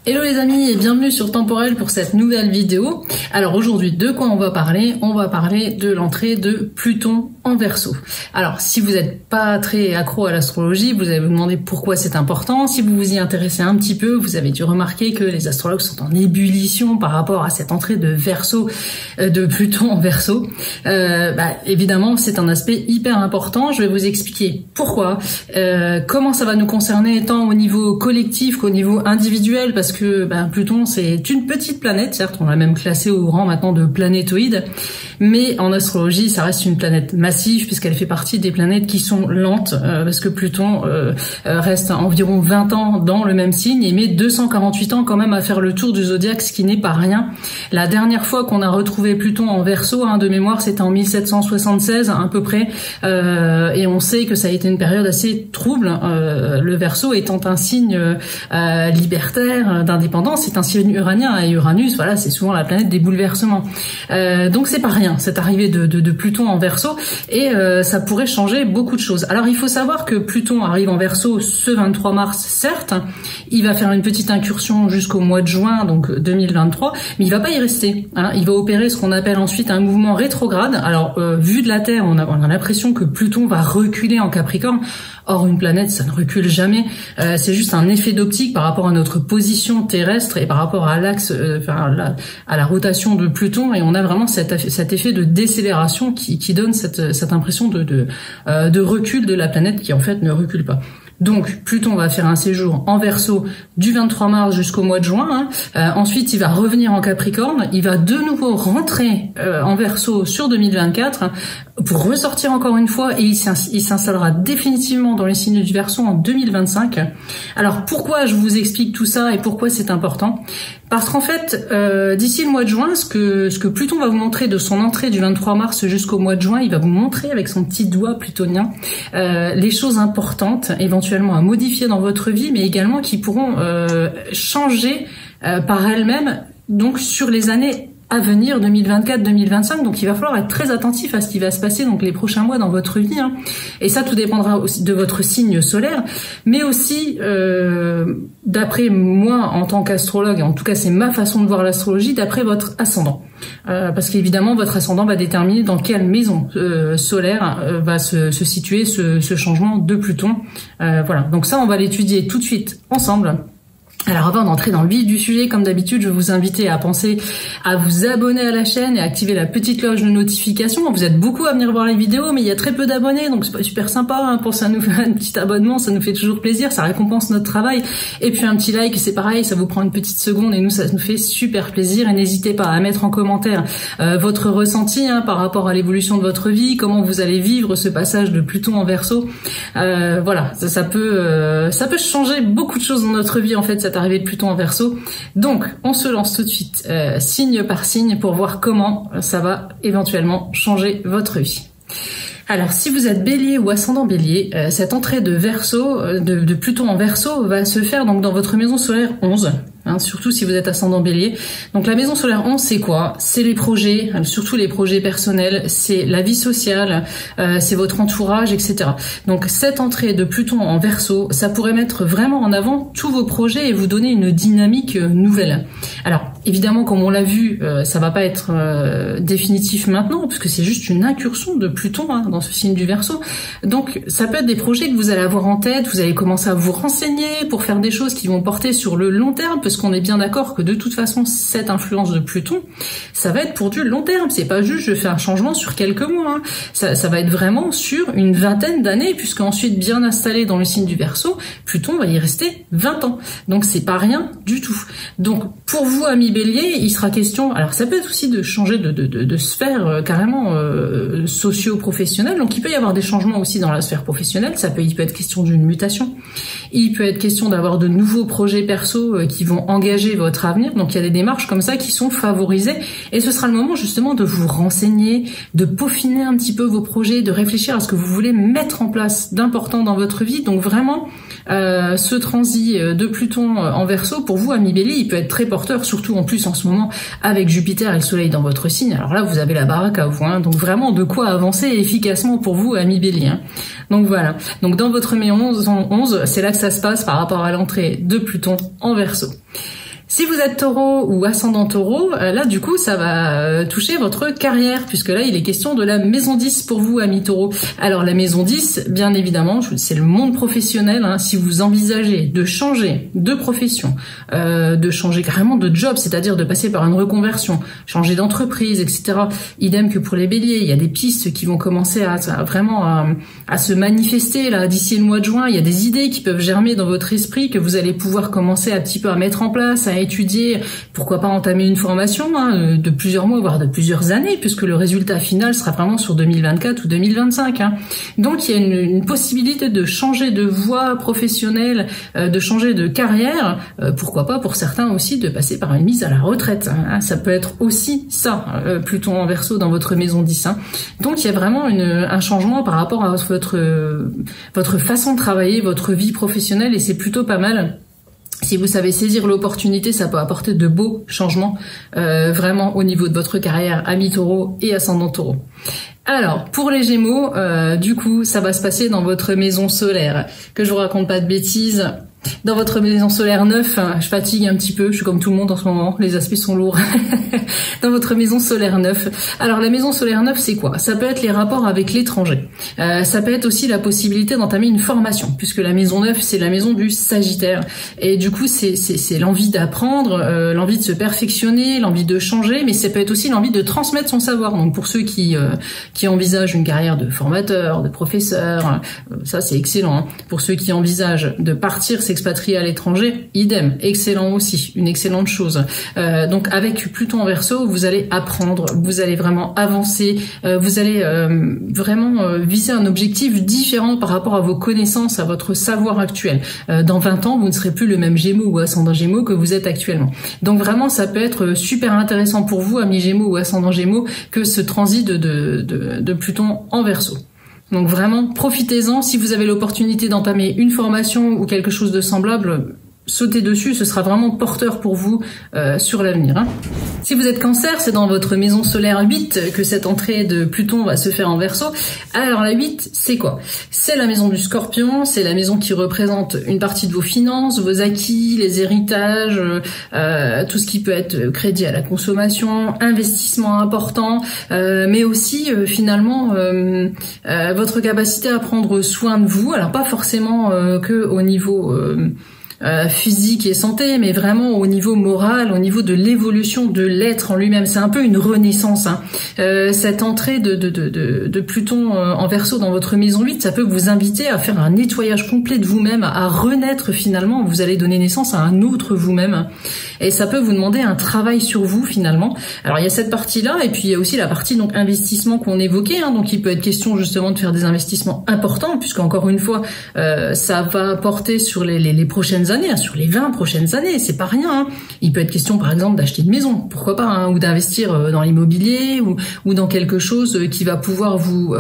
Hello les amis et bienvenue sur Temporel pour cette nouvelle vidéo. Alors aujourd'hui, de quoi on va parler? On va parler de l'entrée de Pluton en Verseau. Alors si vous n'êtes pas très accro à l'astrologie, vous allez vous demander pourquoi c'est important. Si vous vous y intéressez un petit peu, vous avez dû remarquer que les astrologues sont en ébullition par rapport à cette entrée de Verseau, de Pluton en Verseau. Évidemment, c'est un aspect hyper important. Je vais vous expliquer pourquoi, comment ça va nous concerner tant au niveau collectif qu'au niveau individuel, parce que Pluton c'est une petite planète, certes on l'a même classée au rang maintenant de planétoïde, mais en astrologie ça reste une planète massive puisqu'elle fait partie des planètes qui sont lentes, parce que Pluton reste environ 20 ans dans le même signe et met 248 ans quand même à faire le tour du zodiaque, ce qui n'est pas rien. La dernière fois qu'on a retrouvé Pluton en Verseau, de mémoire c'était en 1776 à peu près, et on sait que ça a été une période assez trouble, le Verseau étant un signe libertaire, d'indépendance, c'est un signe uranien, et Uranus, voilà, c'est souvent la planète des bouleversements. Donc c'est pas rien, cette arrivée de Pluton en Verseau, et ça pourrait changer beaucoup de choses. Alors il faut savoir que Pluton arrive en Verseau ce 23 mars, certes, il va faire une petite incursion jusqu'au mois de juin, donc 2023, mais il va pas y rester. Il va opérer ce qu'on appelle ensuite un mouvement rétrograde. Alors vu de la Terre, on a l'impression que Pluton va reculer en Capricorne. Or, une planète, ça ne recule jamais. C'est juste un effet d'optique par rapport à notre position terrestre et par rapport à l'axe, à la rotation de Pluton. Et on a vraiment cet effet de décélération qui donne cette impression de recul de la planète qui en fait ne recule pas. Donc Pluton va faire un séjour en Verseau du 23 mars jusqu'au mois de juin. Ensuite, il va revenir en Capricorne. Il va de nouveau rentrer en Verseau sur 2024 pour ressortir encore une fois, et il s'installera définitivement dans les signes du Verseau en 2025. Alors pourquoi je vous explique tout ça et pourquoi c'est important? Parce qu'en fait, d'ici le mois de juin, ce que Pluton va vous montrer de son entrée du 23 mars jusqu'au mois de juin, il va vous montrer avec son petit doigt plutonien les choses importantes, éventuellement à modifier dans votre vie, mais également qui pourront changer par elles-mêmes, donc sur les années à venir, 2024-2025. Donc il va falloir être très attentif à ce qui va se passer donc les prochains mois dans votre vie, et ça tout dépendra aussi de votre signe solaire, mais aussi d'après moi en tant qu'astrologue, en tout cas c'est ma façon de voir l'astrologie, d'après votre ascendant, parce qu'évidemment votre ascendant va déterminer dans quelle maison solaire va se situer ce changement de Pluton. Voilà, donc ça on va l'étudier tout de suite ensemble. Alors avant d'entrer dans le vif du sujet, comme d'habitude, je vais vous inviter à penser à vous abonner à la chaîne et à activer la petite cloche de notification. Vous êtes beaucoup à venir voir les vidéos, mais il y a très peu d'abonnés, donc c'est pas super sympa. Pour ça nous faire un petit abonnement, ça nous fait toujours plaisir, ça récompense notre travail. Et puis un petit like, c'est pareil, ça vous prend une petite seconde et nous ça nous fait super plaisir. Et n'hésitez pas à mettre en commentaire votre ressenti par rapport à l'évolution de votre vie, comment vous allez vivre ce passage de Pluton en Verseau. Voilà, ça peut changer beaucoup de choses dans notre vie en fait, cette arrivée de Pluton en Verseau. Donc on se lance tout de suite signe par signe pour voir comment ça va éventuellement changer votre vie. Alors si vous êtes Bélier ou ascendant Bélier, cette entrée de Verseau, de Pluton en Verseau va se faire donc dans votre maison solaire 11. Surtout si vous êtes ascendant Bélier. Donc la maison solaire 11, c'est quoi? C'est les projets, surtout les projets personnels, c'est la vie sociale, c'est votre entourage, etc. Donc cette entrée de Pluton en Verseau, ça pourrait mettre vraiment en avant tous vos projets et vous donner une dynamique nouvelle. Alors évidemment, comme on l'a vu, ça va pas être définitif maintenant, parce que c'est juste une incursion de Pluton dans ce signe du Verseau. Donc ça peut être des projets que vous allez avoir en tête, vous allez commencer à vous renseigner pour faire des choses qui vont porter sur le long terme, parce qu'on est bien d'accord que de toute façon cette influence de Pluton, ça va être pour du long terme, c'est pas juste je fais un changement sur quelques mois, ça va être vraiment sur une vingtaine d'années, puisque ensuite bien installé dans le signe du Verseau, Pluton va y rester 20 ans, donc c'est pas rien du tout. Donc pour vous amis Bélier, il sera question, alors ça peut être aussi de changer de sphère carrément socio-professionnelle, donc il peut y avoir des changements aussi dans la sphère professionnelle, il peut être question d'une mutation, il peut être question d'avoir de nouveaux projets perso qui vont engager votre avenir. Donc il y a des démarches comme ça qui sont favorisées, et ce sera le moment justement de vous renseigner, de peaufiner un petit peu vos projets, de réfléchir à ce que vous voulez mettre en place d'important dans votre vie. Donc vraiment ce transit de Pluton en Verseau, pour vous amis Bélier, il peut être très porteur, surtout en plus en ce moment avec Jupiter et le Soleil dans votre signe. Alors là vous avez la baraque à vous, donc vraiment de quoi avancer efficacement pour vous amis Bélier. Donc voilà, donc dans votre maison 11, c'est là que ça se passe par rapport à l'entrée de Pluton en Verseau. Si vous êtes taureau ou ascendant taureau, là du coup ça va toucher votre carrière, puisque là il est question de la maison 10 pour vous, amis taureaux. Alors la maison 10, bien évidemment, c'est le monde professionnel, hein. Si vous envisagez de changer de profession, de changer carrément de job, c'est-à-dire de passer par une reconversion, changer d'entreprise, etc. Idem que pour les béliers, il y a des pistes qui vont commencer à se manifester là d'ici le mois de juin. Il y a des idées qui peuvent germer dans votre esprit que vous allez pouvoir commencer un petit peu à mettre en place, à étudier, pourquoi pas entamer une formation de plusieurs mois, voire de plusieurs années, puisque le résultat final sera vraiment sur 2024 ou 2025. Donc il y a une possibilité de changer de voie professionnelle, de changer de carrière, pourquoi pas pour certains aussi de passer par une mise à la retraite. Ça peut être aussi ça, Pluton en Verseau dans votre maison 10. Donc il y a vraiment un changement par rapport à votre façon de travailler, votre vie professionnelle, et c'est plutôt pas mal. Si vous savez saisir l'opportunité, ça peut apporter de beaux changements vraiment au niveau de votre carrière, amis taureau et ascendant taureau. Alors, pour les Gémeaux, du coup, ça va se passer dans votre maison solaire. Que je vous raconte pas de bêtises. Dans votre maison solaire 9, je fatigue un petit peu, je suis comme tout le monde en ce moment, les aspects sont lourds. Dans votre maison solaire 9. Alors la maison solaire 9, c'est quoi? Ça peut être les rapports avec l'étranger. Ça peut être aussi la possibilité d'entamer une formation, puisque la maison 9, c'est la maison du Sagittaire. Et du coup, c'est l'envie d'apprendre, l'envie de se perfectionner, l'envie de changer, mais ça peut être aussi l'envie de transmettre son savoir. Donc pour ceux qui envisagent une carrière de formateur, de professeur, ça c'est excellent. Pour ceux qui envisagent de partir s'expatrier à l'étranger, idem, excellent aussi, une excellente chose. Donc avec Pluton en Verseau, vous allez apprendre, vous allez vraiment avancer, vous allez vraiment viser un objectif différent par rapport à vos connaissances, à votre savoir actuel. Dans 20 ans, vous ne serez plus le même Gémeaux ou ascendant Gémeaux que vous êtes actuellement. Donc vraiment, ça peut être super intéressant pour vous, amis Gémeaux ou ascendant Gémeaux, que ce transit de Pluton en Verseau. Donc vraiment, profitez-en. Si vous avez l'opportunité d'entamer une formation ou quelque chose de semblable, sautez dessus, ce sera vraiment porteur pour vous sur l'avenir. Si vous êtes Cancer, c'est dans votre maison solaire 8 que cette entrée de Pluton va se faire en Verseau. Alors la 8, c'est quoi? C'est la maison du Scorpion, c'est la maison qui représente une partie de vos finances, vos acquis, les héritages, tout ce qui peut être crédit à la consommation, investissement important, mais aussi finalement votre capacité à prendre soin de vous. Alors pas forcément que au niveau physique et santé, mais vraiment au niveau moral, au niveau de l'évolution de l'être en lui-même. C'est un peu une renaissance. Cette entrée de Pluton en Verseau dans votre maison 8, ça peut vous inviter à faire un nettoyage complet de vous-même, à renaître finalement. Vous allez donner naissance à un autre vous-même. Et ça peut vous demander un travail sur vous finalement. Alors il y a cette partie-là, et puis il y a aussi la partie donc investissement qu'on évoquait. Donc il peut être question justement de faire des investissements importants, puisque encore une fois, ça va porter sur les prochaines années, sur les 20 prochaines années, c'est pas rien. Il peut être question par exemple d'acheter une maison, pourquoi pas, ou d'investir dans l'immobilier, ou dans quelque chose qui va pouvoir vous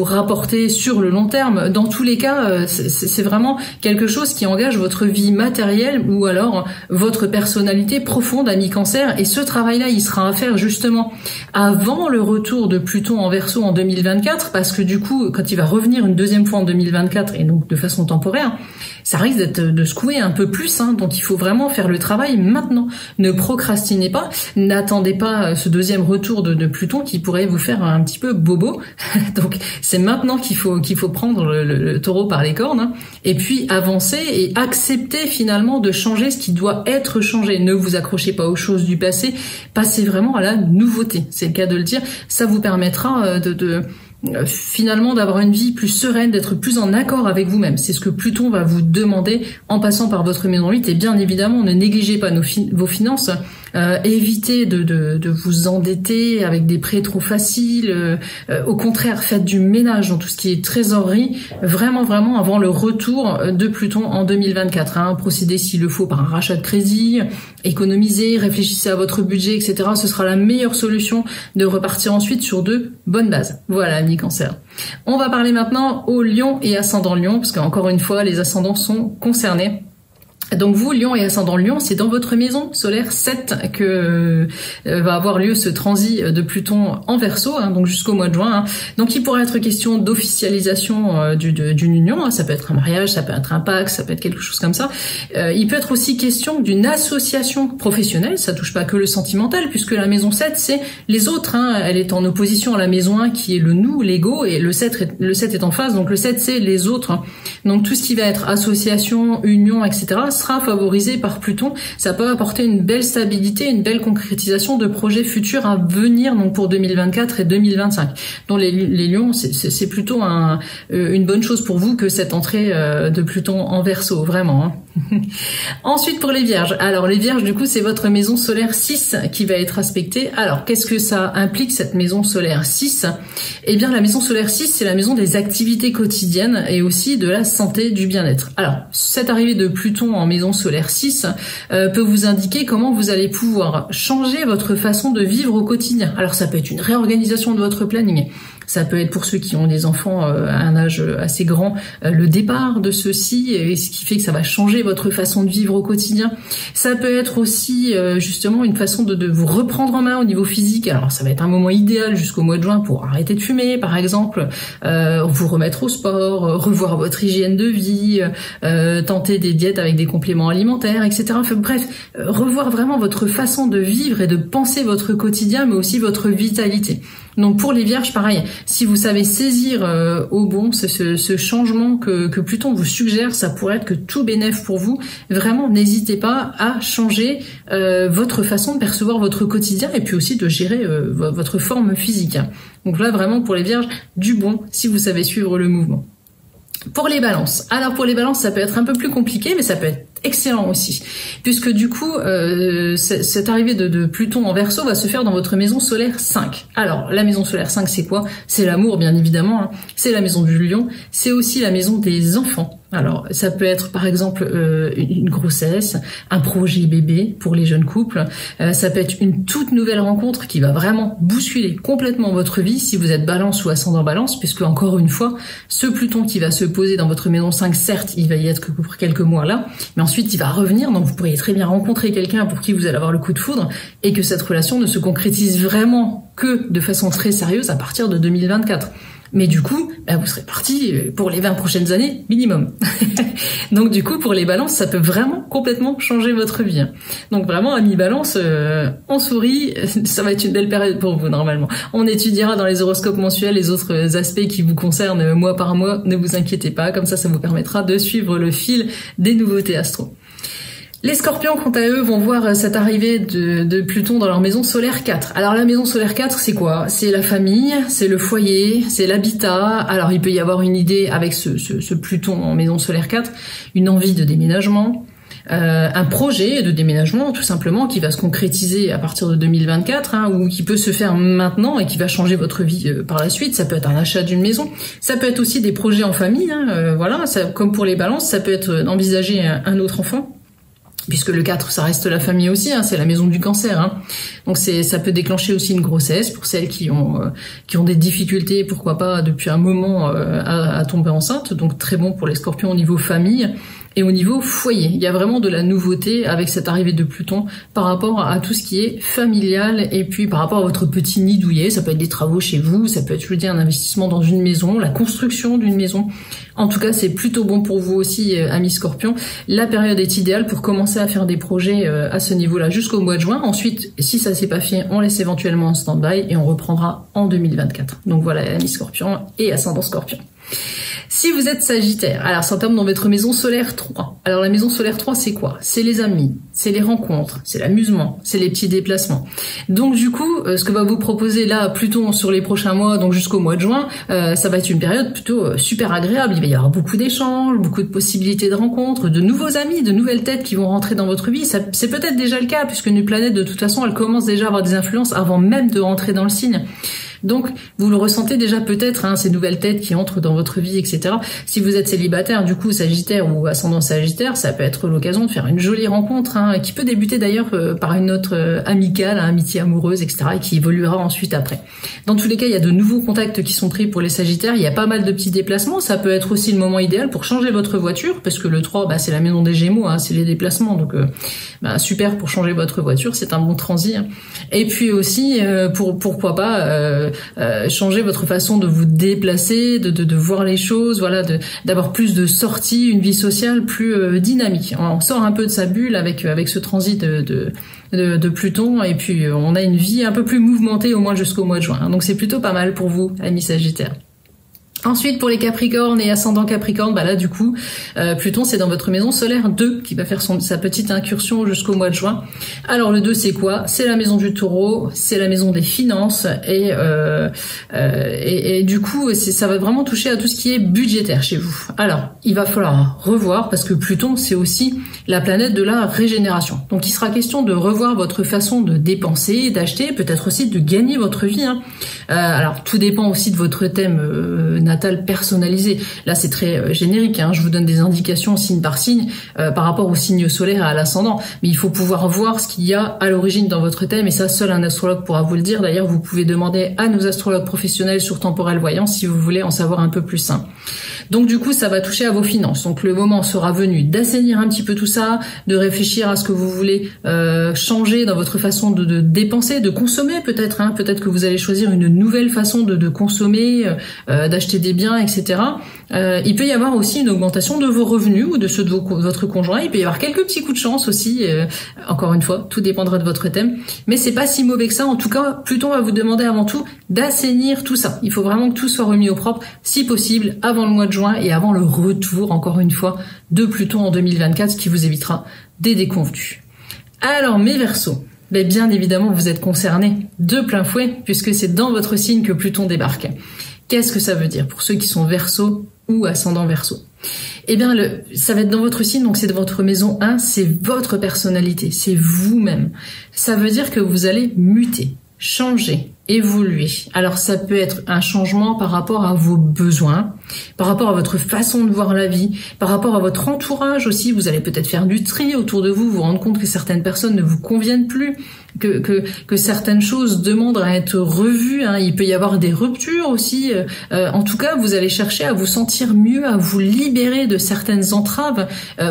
rapporter sur le long terme. Dans tous les cas, c'est vraiment quelque chose qui engage votre vie matérielle ou alors votre personnalité profonde, ami Cancer, et ce travail-là, il sera à faire justement avant le retour de Pluton en Verseau en 2024, parce que du coup, quand il va revenir une deuxième fois en 2024, et donc de façon temporaire, ça risque de secouer un peu plus, donc il faut vraiment faire le travail maintenant. Ne procrastinez pas, n'attendez pas ce deuxième retour de Pluton qui pourrait vous faire un petit peu bobo. Donc c'est maintenant qu'il faut prendre le taureau par les cornes, et puis avancer et accepter finalement de changer ce qui doit être changé. Ne vous accrochez pas aux choses du passé, passez vraiment à la nouveauté, c'est le cas de le dire. Ça vous permettra finalement d'avoir une vie plus sereine, d'être plus en accord avec vous-même. C'est ce que Pluton va vous demander en passant par votre maison 8, et bien évidemment ne négligez pas vos finances. Évitez de vous endetter avec des prêts trop faciles. Au contraire, faites du ménage dans tout ce qui est trésorerie, vraiment avant le retour de Pluton en 2024. Procédez s'il le faut par un rachat de crédit, économisez, réfléchissez à votre budget, etc. Ce sera la meilleure solution de repartir ensuite sur de bonnes bases. Voilà, amis Cancer. On va parler maintenant aux Lions et ascendants Lions, parce qu'encore une fois, les ascendants sont concernés. Donc vous, Lion et ascendant Lion, c'est dans votre maison solaire 7 que va avoir lieu ce transit de Pluton en Verseau, hein, donc jusqu'au mois de juin. Hein. Donc il pourrait être question d'officialisation d'une union, hein, ça peut être un mariage, ça peut être un pacte, ça peut être quelque chose comme ça. Il peut être aussi question d'une association professionnelle, ça touche pas que le sentimental, puisque la maison 7, c'est les autres. Hein, elle est en opposition à la maison 1 qui est le nous, l'ego, et le 7 est en face, donc le 7 c'est les autres. Hein. Donc tout ce qui va être association, union, etc. sera favorisé par Pluton. Ça peut apporter une belle stabilité, une belle concrétisation de projets futurs à venir, donc pour 2024 et 2025. Donc les Lions, c'est plutôt une bonne chose pour vous que cette entrée de Pluton en Verseau, vraiment. Hein. Ensuite pour les Vierges. Alors les Vierges, du coup, c'est votre maison solaire 6 qui va être aspectée. Alors qu'est-ce que ça implique, cette maison solaire 6 ? Eh bien la maison solaire 6, c'est la maison des activités quotidiennes et aussi de la santé, du bien-être. Alors cette arrivée de Pluton en maison solaire 6 peut vous indiquer comment vous allez pouvoir changer votre façon de vivre au quotidien. Alors ça peut être une réorganisation de votre planning. Ça peut être pour ceux qui ont des enfants à un âge assez grand, le départ de ceux-ci, et ce qui fait que ça va changer votre façon de vivre au quotidien. Ça peut être aussi justement une façon de vous reprendre en main au niveau physique. Alors ça va être un moment idéal jusqu'au mois de juin pour arrêter de fumer, par exemple, vous remettre au sport, revoir votre hygiène de vie, tenter des diètes avec des compléments alimentaires, etc. Enfin, bref, revoir vraiment votre façon de vivre et de penser votre quotidien, mais aussi votre vitalité. Donc pour les Vierges, pareil, si vous savez saisir au bon ce changement que Pluton vous suggère, ça pourrait être que tout bénef pour vous. Vraiment, n'hésitez pas à changer votre façon de percevoir votre quotidien et puis aussi de gérer votre forme physique. Donc là, vraiment pour les Vierges, du bon si vous savez suivre le mouvement. Pour les Balances. Alors pour les Balances, ça peut être un peu plus compliqué, mais ça peut être excellent aussi, puisque du coup cette arrivée de Pluton en Verseau va se faire dans votre maison solaire 5. Alors la maison solaire 5, c'est quoi ? C'est l'amour, bien évidemment, hein. C'est la maison du Lion, c'est aussi la maison des enfants. Alors ça peut être par exemple une grossesse, un projet bébé pour les jeunes couples, ça peut être une toute nouvelle rencontre qui va vraiment bousculer complètement votre vie si vous êtes Balance ou ascendant Balance, puisque encore une fois, ce Pluton qui va se poser dans votre maison 5, certes il va y être que pour quelques mois là, mais ensuite il va revenir, donc vous pourriez très bien rencontrer quelqu'un pour qui vous allez avoir le coup de foudre, et que cette relation ne se concrétise vraiment que de façon très sérieuse à partir de 2024. Mais du coup, vous serez parti pour les 20 prochaines années minimum. Donc du coup, pour les Balances, ça peut vraiment complètement changer votre vie. Donc vraiment, amis Balance, on sourit, ça va être une belle période pour vous normalement. On étudiera dans les horoscopes mensuels les autres aspects qui vous concernent mois par mois, ne vous inquiétez pas, comme ça vous permettra de suivre le fil des nouveautés astro. Les Scorpions, quant à eux, vont voir cette arrivée de Pluton dans leur maison solaire 4. Alors la maison solaire 4, c'est quoi ? C'est la famille, c'est le foyer, c'est l'habitat. Alors il peut y avoir une idée avec ce Pluton en maison solaire 4, une envie de déménagement, un projet de déménagement tout simplement qui va se concrétiser à partir de 2024, hein, ou qui peut se faire maintenant et qui va changer votre vie par la suite. Ça peut être un achat d'une maison, ça peut être aussi des projets en famille, hein, voilà, ça, comme pour les Balances, ça peut être d'envisager un autre enfant. Puisque le 4, ça reste la famille aussi, hein, c'est la maison du Cancer. Hein. Donc ça peut déclencher aussi une grossesse pour celles qui ont des difficultés, pourquoi pas depuis un moment à tomber enceinte. Donc très bon pour les Scorpions au niveau famille. Et au niveau foyer, il y a vraiment de la nouveauté avec cette arrivée de Pluton par rapport à tout ce qui est familial et puis par rapport à votre petit nid douillet. Ça peut être des travaux chez vous, ça peut être, je vous dis, un investissement dans une maison, la construction d'une maison. En tout cas, c'est plutôt bon pour vous aussi, amis Scorpions. La période est idéale pour commencer à faire des projets à ce niveau-là jusqu'au mois de juin. Ensuite, si ça s'est pas fait, on laisse éventuellement en stand-by et on reprendra en 2024. Donc voilà, amis Scorpions et ascendant Scorpion. Si vous êtes Sagittaire, alors ça tombe dans votre maison solaire 3. Alors la maison solaire 3, c'est quoi ? C'est les amis, c'est les rencontres, c'est l'amusement, c'est les petits déplacements. Donc du coup, ce que va vous proposer là Pluton sur les prochains mois, donc jusqu'au mois de juin, ça va être une période plutôt super agréable. Il va y avoir beaucoup d'échanges, beaucoup de possibilités de rencontres, de nouveaux amis, de nouvelles têtes qui vont rentrer dans votre vie. C'est peut-être déjà le cas, puisque une planète, de toute façon, elle commence déjà à avoir des influences avant même de rentrer dans le signe. Donc, vous le ressentez déjà peut-être, hein, ces nouvelles têtes qui entrent dans votre vie, etc. Si vous êtes célibataire, du coup, Sagittaire ou ascendant Sagittaire, ça peut être l'occasion de faire une jolie rencontre, hein, qui peut débuter d'ailleurs par une note amicale, hein, amitié amoureuse, etc., et qui évoluera ensuite après. Dans tous les cas, il y a de nouveaux contacts qui sont pris pour les Sagittaires, il y a pas mal de petits déplacements, ça peut être aussi le moment idéal pour changer votre voiture, parce que le 3, c'est la maison des Gémeaux, hein, c'est les déplacements, donc super pour changer votre voiture, c'est un bon transit. Hein. Et puis aussi, pourquoi pas changer votre façon de vous déplacer, de voir les choses, voilà, d'avoir plus de sorties, une vie sociale plus dynamique. On sort un peu de sa bulle avec ce transit de Pluton, et puis on a une vie un peu plus mouvementée au moins jusqu'au mois de juin. Donc c'est plutôt pas mal pour vous, amis Sagittaires. Ensuite, pour les Capricornes et ascendant Capricorne, là du coup, Pluton c'est dans votre maison solaire 2 qui va faire sa petite incursion jusqu'au mois de juin. Alors le 2 c'est quoi? C'est la maison du Taureau, c'est la maison des finances et du coup ça va vraiment toucher à tout ce qui est budgétaire chez vous. Alors il va falloir revoir parce que Pluton c'est aussi la planète de la régénération. Donc il sera question de revoir votre façon de dépenser, d'acheter, peut-être aussi de gagner votre vie. Hein. Alors tout dépend aussi de votre thème natal personnalisé. Là, c'est très générique. Hein. Je vous donne des indications signe par signe par rapport au signe solaire et à l'ascendant. Mais il faut pouvoir voir ce qu'il y a à l'origine dans votre thème. Et ça, seul un astrologue pourra vous le dire. D'ailleurs, vous pouvez demander à nos astrologues professionnels sur Temporel Voyant si vous voulez en savoir un peu plus. Hein. Donc du coup, ça va toucher à vos finances. Donc le moment sera venu d'assainir un petit peu tout ça, de réfléchir à ce que vous voulez changer dans votre façon de dépenser, de consommer peut-être. Hein. Peut-être que vous allez choisir une nouvelle façon de consommer, d'acheter des biens, etc. Il peut y avoir aussi une augmentation de vos revenus ou de ceux de votre conjoint. Il peut y avoir quelques petits coups de chance aussi. Encore une fois, tout dépendra de votre thème. Mais c'est pas si mauvais que ça. En tout cas, Pluton va vous demander avant tout d'assainir tout ça. Il faut vraiment que tout soit remis au propre, si possible, avant le mois de juin et avant le retour, encore une fois, de Pluton en 2024, ce qui vous évitera des déconvenus. Alors, mes Verseaux, bien évidemment, vous êtes concernés de plein fouet, puisque c'est dans votre signe que Pluton débarque. Qu'est-ce que ça veut dire pour ceux qui sont Verseaux ou ascendant Verseau? Eh bien, ça va être dans votre signe, donc c'est de votre maison 1, c'est votre personnalité, c'est vous-même. Ça veut dire que vous allez muter, changer, évoluer. Alors ça peut être un changement par rapport à vos besoins, par rapport à votre façon de voir la vie, par rapport à votre entourage aussi. Vous allez peut-être faire du tri autour de vous, vous rendre compte que certaines personnes ne vous conviennent plus, que certaines choses demandent à être revues. Hein. Il peut y avoir des ruptures aussi. En tout cas, vous allez chercher à vous sentir mieux, à vous libérer de certaines entraves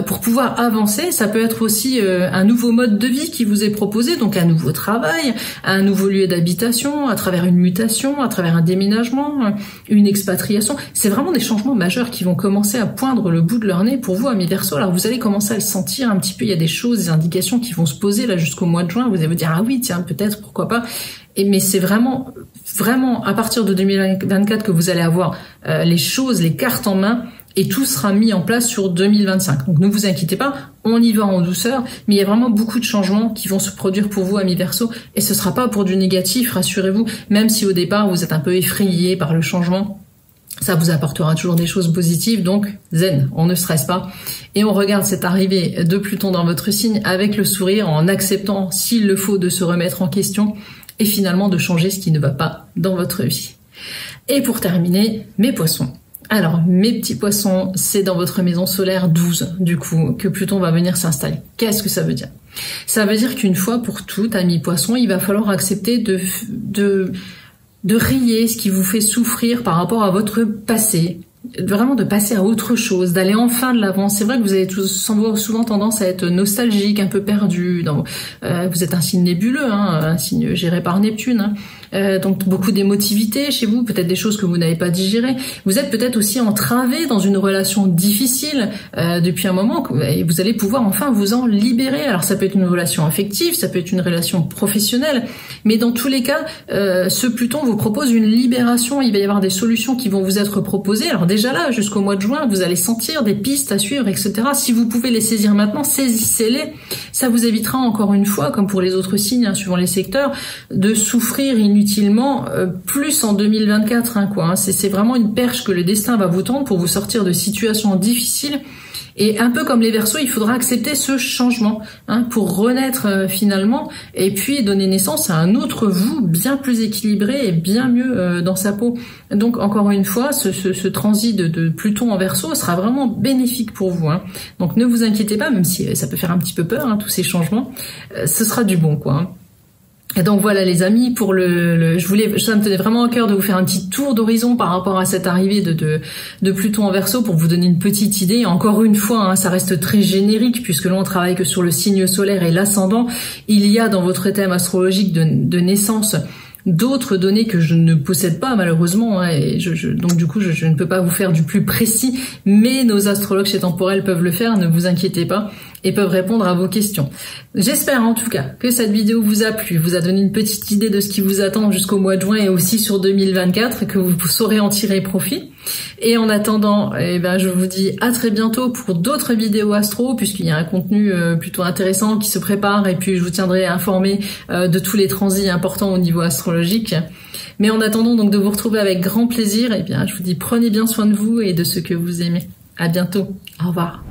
pour pouvoir avancer. Ça peut être aussi un nouveau mode de vie qui vous est proposé, donc un nouveau travail, un nouveau lieu d'habitation, à travers une mutation, à travers un déménagement, une expatriation. C'est vraiment des changements majeurs qui vont commencer à poindre le bout de leur nez pour vous, amis Verseaux. Alors vous allez commencer à le sentir un petit peu. Il y a des choses, des indications qui vont se poser là jusqu'au mois de juin. Vous allez vous dire ah oui, tiens, peut-être, pourquoi pas. Mais c'est vraiment à partir de 2024 que vous allez avoir les choses, les cartes en main, et tout sera mis en place sur 2025. Donc ne vous inquiétez pas, on y va en douceur, mais il y a vraiment beaucoup de changements qui vont se produire pour vous, amis Verseaux, et ce sera pas pour du négatif, rassurez-vous, même si au départ vous êtes un peu effrayé par le changement. Ça vous apportera toujours des choses positives, donc zen, on ne stresse pas. Et on regarde cette arrivée de Pluton dans votre signe avec le sourire, en acceptant, s'il le faut, de se remettre en question et finalement de changer ce qui ne va pas dans votre vie. Et pour terminer, mes poissons. Alors, mes petits poissons, c'est dans votre maison solaire 12, du coup, que Pluton va venir s'installer. Qu'est-ce que ça veut dire? Ça veut dire qu'une fois pour toutes, amis poissons, il va falloir accepter de rayer ce qui vous fait souffrir par rapport à votre passé, vraiment de passer à autre chose, d'aller enfin de l'avant. C'est vrai que vous avez souvent tendance à être nostalgique, un peu perdu. Vous êtes un signe nébuleux, hein, un signe géré par Neptune. Hein. Donc beaucoup d'émotivité chez vous, peut-être des choses que vous n'avez pas digérées. Vous êtes peut-être aussi entravé dans une relation difficile depuis un moment et vous allez pouvoir enfin vous en libérer. Alors ça peut être une relation affective, ça peut être une relation professionnelle, mais dans tous les cas, ce Pluton vous propose une libération. Il va y avoir des solutions qui vont vous être proposées. Alors déjà là, jusqu'au mois de juin, vous allez sentir des pistes à suivre, etc. Si vous pouvez les saisir maintenant, saisissez-les. Ça vous évitera encore une fois, comme pour les autres signes, hein, suivant les secteurs, de souffrir inutilement inutilement, plus en 2024, hein, quoi. Hein. C'est vraiment une perche que le destin va vous tendre pour vous sortir de situations difficiles. Et un peu comme les Verseaux, il faudra accepter ce changement, hein, pour renaître finalement, et puis donner naissance à un autre vous bien plus équilibré et bien mieux dans sa peau. Donc encore une fois, ce transit de Pluton en Verseau sera vraiment bénéfique pour vous. Hein. Donc ne vous inquiétez pas, même si ça peut faire un petit peu peur, hein, tous ces changements, ce sera du bon, quoi. Hein. Et donc voilà les amis, pour ça me tenait vraiment à cœur de vous faire un petit tour d'horizon par rapport à cette arrivée de Pluton en Verseau pour vous donner une petite idée. Et encore une fois, hein, ça reste très générique puisque là on travaille que sur le signe solaire et l'ascendant. Il y a dans votre thème astrologique de naissance d'autres données que je ne possède pas malheureusement, hein, et donc du coup je ne peux pas vous faire du plus précis, mais nos astrologues chez Temporel peuvent le faire, ne vous inquiétez pas, et peuvent répondre à vos questions. J'espère en tout cas que cette vidéo vous a plu, vous a donné une petite idée de ce qui vous attend jusqu'au mois de juin et aussi sur 2024, que vous saurez en tirer profit. Et en attendant, je vous dis à très bientôt pour d'autres vidéos astro, puisqu'il y a un contenu plutôt intéressant qui se prépare, et puis je vous tiendrai informé de tous les transits importants au niveau astrologique. Mais en attendant donc de vous retrouver avec grand plaisir, je vous dis prenez bien soin de vous et de ceux que vous aimez. À bientôt. Au revoir.